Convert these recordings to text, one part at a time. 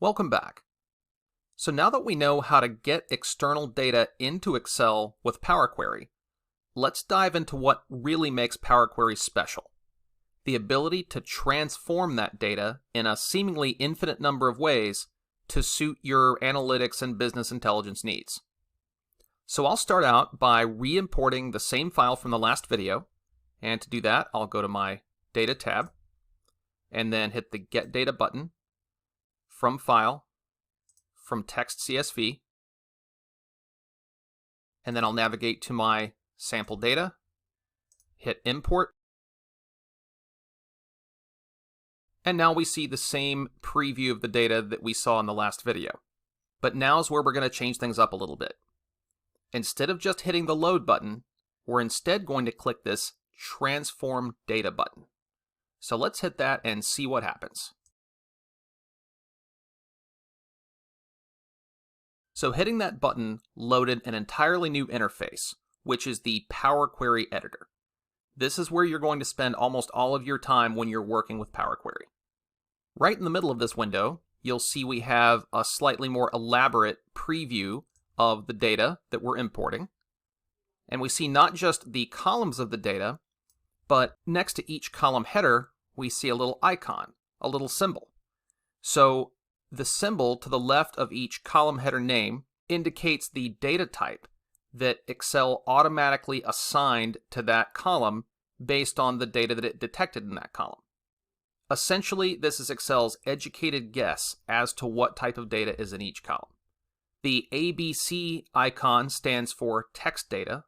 Welcome back. So now that we know how to get external data into Excel with Power Query, let's dive into what really makes Power Query special. The ability to transform that data in a seemingly infinite number of ways to suit your analytics and business intelligence needs. So I'll start out by re-importing the same file from the last video, and to do that I'll go to my Data tab and then hit the Get Data button from File, from Text CSV, and then I'll navigate to my sample data, hit Import, and now we see the same preview of the data that we saw in the last video. But now's where we're going to change things up a little bit. Instead of just hitting the Load button, we're instead going to click this Transform Data button. So let's hit that and see what happens. So hitting that button loaded an entirely new interface, which is the Power Query Editor. This is where you're going to spend almost all of your time when you're working with Power Query. Right in the middle of this window, you'll see we have a slightly more elaborate preview of the data that we're importing. And we see not just the columns of the data, but next to each column header, we see a little icon, a little symbol. So the symbol to the left of each column header name indicates the data type that Excel automatically assigned to that column based on the data that it detected in that column. Essentially, this is Excel's educated guess as to what type of data is in each column. The ABC icon stands for text data,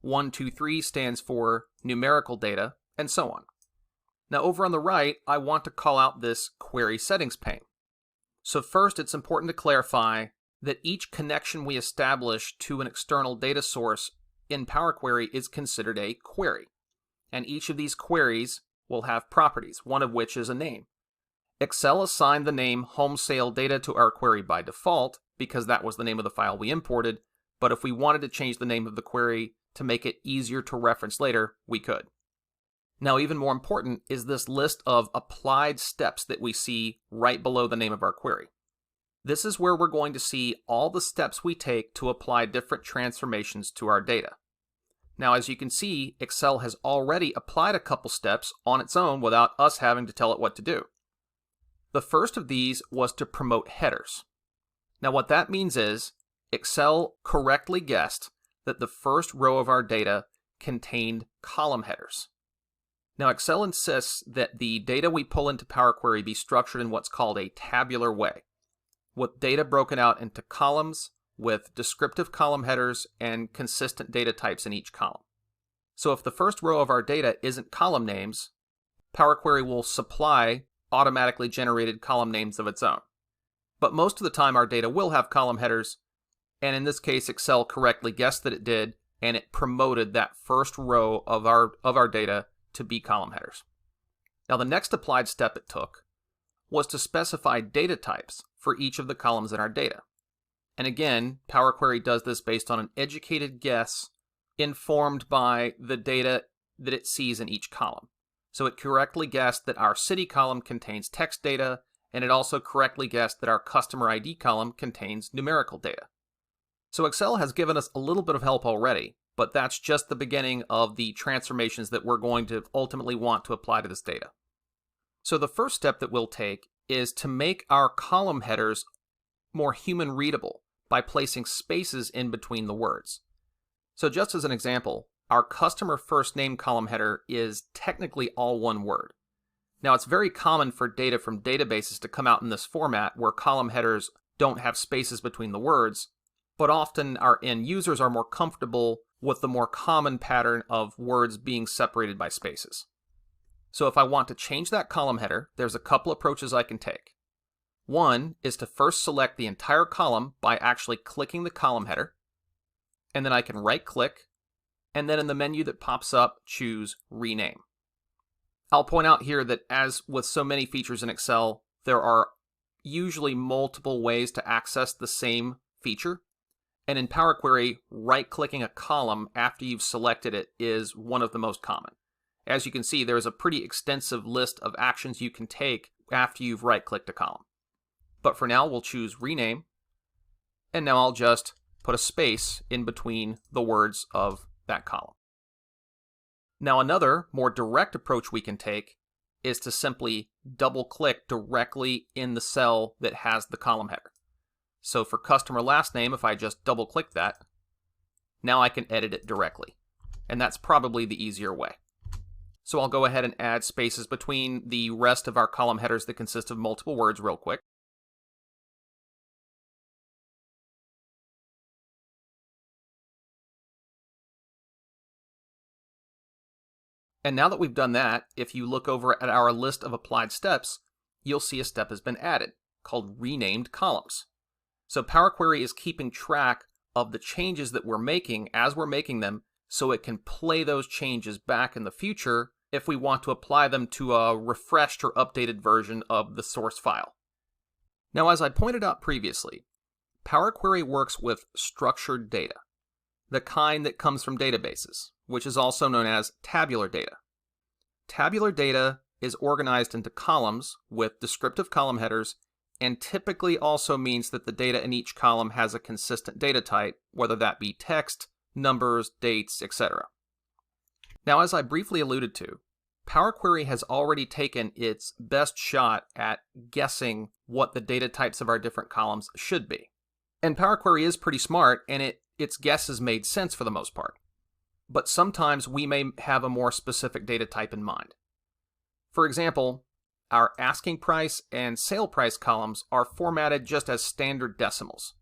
1, 2, 3 stands for numerical data, and so on. Now over on the right, I want to call out this Query Settings pane. So first, it's important to clarify that each connection we establish to an external data source in Power Query is considered a query. And each of these queries will have properties, one of which is a name. Excel assigned the name Home Sale Data to our query by default because that was the name of the file we imported, but if we wanted to change the name of the query to make it easier to reference later, we could. Now, even more important is this list of applied steps that we see right below the name of our query. This is where we're going to see all the steps we take to apply different transformations to our data. Now, as you can see, Excel has already applied a couple steps on its own without us having to tell it what to do. The first of these was to promote headers. Now, what that means is Excel correctly guessed that the first row of our data contained column headers. Now, Excel insists that the data we pull into Power Query be structured in what's called a tabular way, with data broken out into columns with descriptive column headers and consistent data types in each column. So if the first row of our data isn't column names, Power Query will supply automatically generated column names of its own. But most of the time our data will have column headers, and in this case Excel correctly guessed that it did, and it promoted that first row of our data to be column headers. Now the next applied step it took was to specify data types for each of the columns in our data. And again, Power Query does this based on an educated guess informed by the data that it sees in each column. So it correctly guessed that our city column contains text data, and it also correctly guessed that our customer ID column contains numerical data. So Excel has given us a little bit of help already, but that's just the beginning of the transformations that we're going to ultimately want to apply to this data. So the first step that we'll take is to make our column headers more human readable by placing spaces in between the words. So just as an example, our customer first name column header is technically all one word. Now it's very common for data from databases to come out in this format where column headers don't have spaces between the words, but often our end users are more comfortable with the more common pattern of words being separated by spaces. So if I want to change that column header, there's a couple approaches I can take. One is to first select the entire column by actually clicking the column header, and then I can right-click, and then in the menu that pops up, choose Rename. I'll point out here that as with so many features in Excel, there are usually multiple ways to access the same feature. And in Power Query, right-clicking a column after you've selected it is one of the most common. As you can see, there's a pretty extensive list of actions you can take after you've right-clicked a column. But for now, we'll choose rename. And now I'll just put a space in between the words of that column. Now another more direct approach we can take is to simply double-click directly in the cell that has the column header. So for customer last name, if I just double-click that, now I can edit it directly. And that's probably the easier way. So I'll go ahead and add spaces between the rest of our column headers that consist of multiple words real quick. And now that we've done that, if you look over at our list of applied steps, you'll see a step has been added called Renamed Columns. So Power Query is keeping track of the changes that we're making as we're making them, so it can play those changes back in the future if we want to apply them to a refreshed or updated version of the source file. Now, as I pointed out previously, Power Query works with structured data, the kind that comes from databases, which is also known as tabular data. Tabular data is organized into columns with descriptive column headers, and typically also means that the data in each column has a consistent data type, whether that be text, numbers, dates, etc. Now, as I briefly alluded to, Power Query has already taken its best shot at guessing what the data types of our different columns should be. And Power Query is pretty smart, and its guesses made sense for the most part. But sometimes we may have a more specific data type in mind. For example, our asking price and sale price columns are formatted just as standard decimals,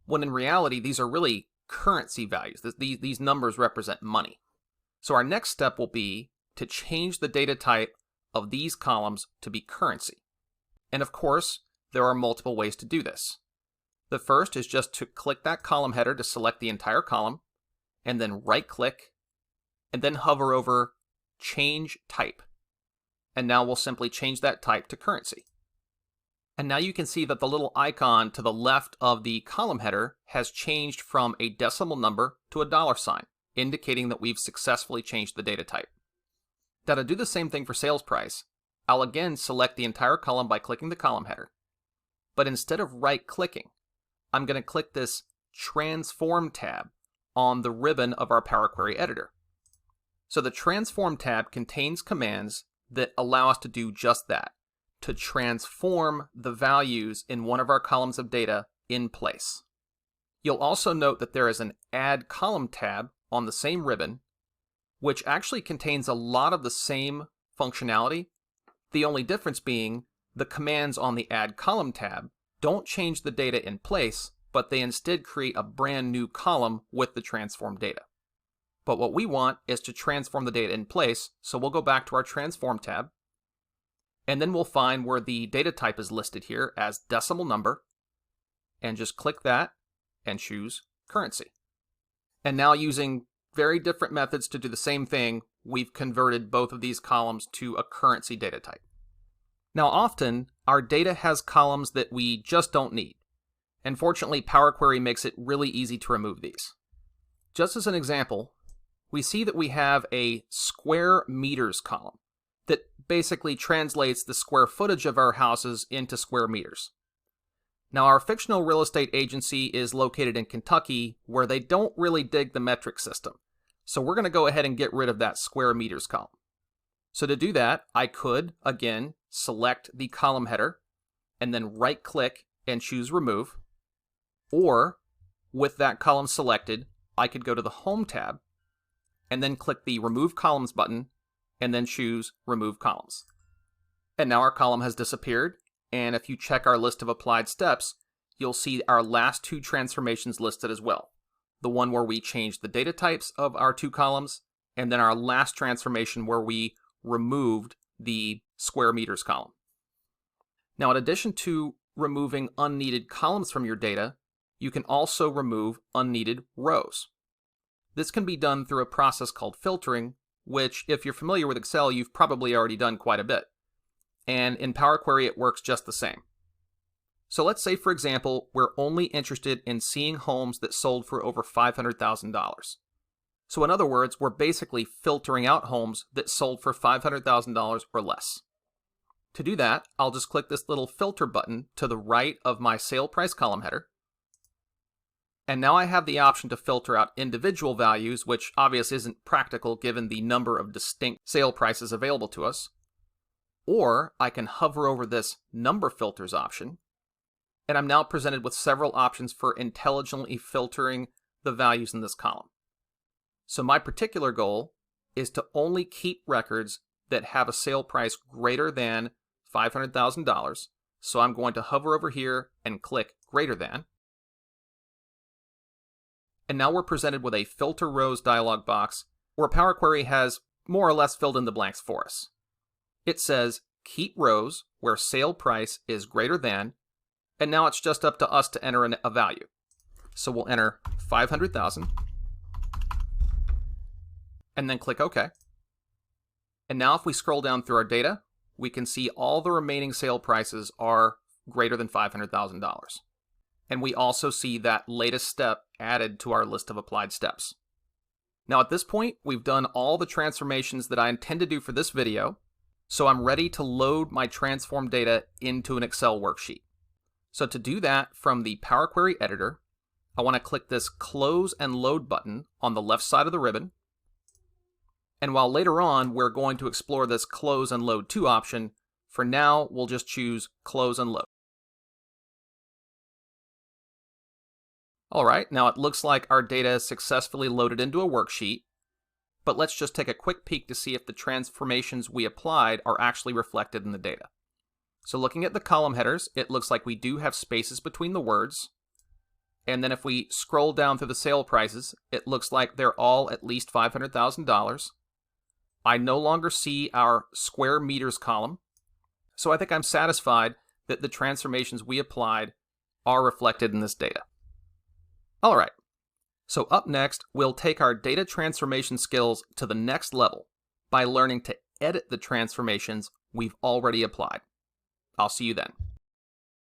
when in reality these are really currency values. These numbers represent money. So our next step will be to change the data type of these columns to be currency. And of course, there are multiple ways to do this. The first is just to click that column header to select the entire column, and then right-click, and then hover over Change Type. And now we'll simply change that type to currency. And now you can see that the little icon to the left of the column header has changed from a decimal number to a dollar sign, indicating that we've successfully changed the data type. Now to do the same thing for sales price, I'll again select the entire column by clicking the column header. But instead of right-clicking, I'm going to click this Transform tab on the ribbon of our Power Query editor. So the Transform tab contains commands that allow us to do just that, to transform the values in one of our columns of data in place. You'll also note that there is an Add Column tab on the same ribbon, which actually contains a lot of the same functionality, the only difference being the commands on the Add Column tab don't change the data in place, but they instead create a brand new column with the transformed data. But what we want is to transform the data in place, so we'll go back to our Transform tab, and then we'll find where the data type is listed here as decimal number, and just click that and choose currency. And now using very different methods to do the same thing, we've converted both of these columns to a currency data type. Now often, our data has columns that we just don't need. And fortunately, Power Query makes it really easy to remove these. Just as an example, we see that we have a square meters column that basically translates the square footage of our houses into square meters. Now, our fictional real estate agency is located in Kentucky, where they don't really dig the metric system. So we're going to go ahead and get rid of that square meters column. So to do that, I could, again, select the column header, and then right-click and choose Remove. Or, with that column selected, I could go to the Home tab, and then click the Remove Columns button, and then choose Remove Columns. And now our column has disappeared, and if you check our list of applied steps, you'll see our last two transformations listed as well. The one where we changed the data types of our two columns, and then our last transformation where we removed the square meters column. Now, in addition to removing unneeded columns from your data, you can also remove unneeded rows. This can be done through a process called filtering, which, if you're familiar with Excel, you've probably already done quite a bit. And in Power Query, it works just the same. So let's say, for example, we're only interested in seeing homes that sold for over $500,000. So in other words, we're basically filtering out homes that sold for $500,000 or less. To do that, I'll just click this little filter button to the right of my sale price column header. And now I have the option to filter out individual values, which obviously isn't practical given the number of distinct sale prices available to us. Or I can hover over this number filters option, and I'm now presented with several options for intelligently filtering the values in this column. So my particular goal is to only keep records that have a sale price greater than $500,000. So I'm going to hover over here and click greater than. And now we're presented with a filter rows dialog box where Power Query has more or less filled in the blanks for us. It says keep rows where sale price is greater than, and now it's just up to us to enter a value. So we'll enter 500,000 and then click OK. And now if we scroll down through our data, we can see all the remaining sale prices are greater than $500,000. And we also see that latest step added to our list of applied steps. Now at this point, we've done all the transformations that I intend to do for this video, so I'm ready to load my transform data into an Excel worksheet. So to do that from the Power Query editor, I want to click this Close and Load button on the left side of the ribbon. And while later on we're going to explore this Close and Load to option, for now we'll just choose Close and Load. Alright, now it looks like our data is successfully loaded into a worksheet, but let's just take a quick peek to see if the transformations we applied are actually reflected in the data. So looking at the column headers, it looks like we do have spaces between the words. And then if we scroll down through the sale prices, it looks like they're all at least $500,000. I no longer see our square meters column, so I think I'm satisfied that the transformations we applied are reflected in this data. Alright, so up next, we'll take our data transformation skills to the next level by learning to edit the transformations we've already applied. I'll see you then.